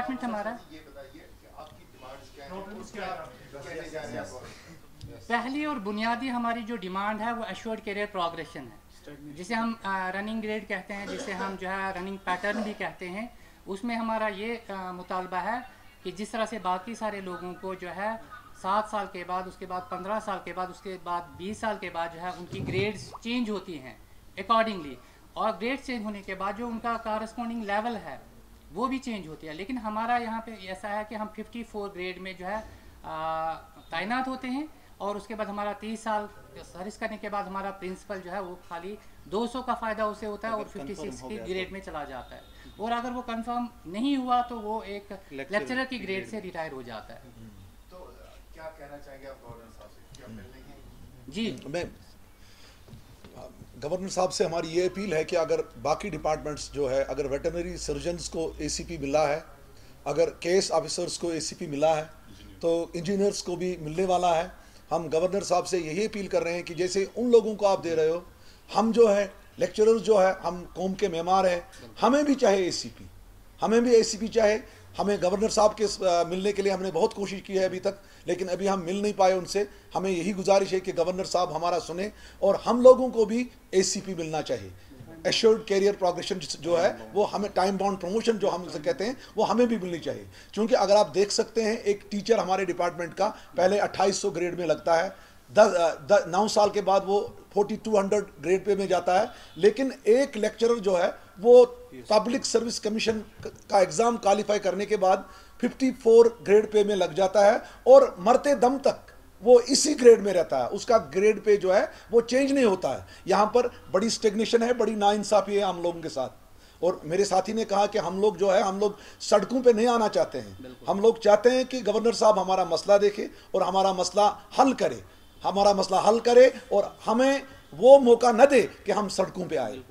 Department हमारा पहली और बुनियादी हमारी जो डिमांड है वो एश्योर्ड करियर प्रोग्रेशन है, जिसे हम रनिंग ग्रेड कहते हैं, जिसे हम जो है रनिंग पैटर्न भी कहते हैं। उसमें हमारा ये मुतालबा है कि जिस तरह से बाकी सारे लोगों को जो है 7 साल के बाद, उसके बाद 15 साल के बाद, उसके बाद 20 साल के बाद जो है उनकी ग्रेड्स चेंज होती हैं अकॉर्डिंगली, और ग्रेड चेंज होने के बाद जो उनका कारस्पॉन्डिंग लेवल है वो भी चेंज होती है। लेकिन हमारा यहाँ पे ऐसा है कि हम 54 ग्रेड में जो है तैनात होते हैं, और उसके बाद हमारा 30 साल सर्विस करने के बाद हमारा प्रिंसिपल जो है वो खाली 200 का फ़ायदा उसे होता है और 56 की ग्रेड में चला जाता है, और अगर वो कंफर्म नहीं हुआ तो वो एक लेक्चरर की ग्रेड से रिटायर हो जाता है। तो क्या कहना चाहेंगे आप गवर्नर साहब से, क्या मिलने हैं? जी, मैं गवर्नर साहब से हमारी ये अपील है कि अगर बाकी डिपार्टमेंट्स जो है, अगर वेटरनरी सर्जन्स को एसीपी मिला है, अगर केस ऑफिसर्स को एसीपी मिला है, तो इंजीनियर्स को भी मिलने वाला है। हम गवर्नर साहब से यही अपील कर रहे हैं कि जैसे उन लोगों को आप दे रहे हो, हम जो है लेक्चरर्स जो है, हम कौम के मेहमान हैं, हमें भी चाहे एसीपी, हमें भी एसीपी चाहे। हमें गवर्नर साहब के मिलने के लिए हमने बहुत कोशिश की है अभी तक, लेकिन अभी हम मिल नहीं पाए उनसे। हमें यही गुजारिश है कि गवर्नर साहब हमारा सुने और हम लोगों को भी एसीपी मिलना चाहिए। एश्योर्ड कैरियर प्रोग्रेशन जो है वो हमें, टाइम बाउंड प्रमोशन जो हम उसे कहते हैं, वो हमें भी मिलनी चाहिए। क्योंकि अगर आप देख सकते हैं, एक टीचर हमारे डिपार्टमेंट का पहले 2800 ग्रेड में लगता है, 9 साल के बाद वो 4200 ग्रेड पे में जाता है, लेकिन एक लेक्चरर जो है वो पब्लिक सर्विस कमीशन का एग्ज़ाम क्वालिफाई करने के बाद 54 ग्रेड पे में लग जाता है, और मरते दम तक वो इसी ग्रेड में रहता है, उसका ग्रेड पे जो है वो चेंज नहीं होता है। यहाँ पर बड़ी स्टेग्नेशन है, बड़ी नाइंसाफ़ी है हम लोगों के साथ। और मेरे साथी ने कहा कि हम लोग जो है, हम लोग सड़कों पे नहीं आना चाहते हैं, हम लोग चाहते हैं कि गवर्नर साहब हमारा मसला देखे और हमारा मसला हल करे, हमारा मसला हल करे, और हमें वो मौका न दे कि हम सड़कों पे आए।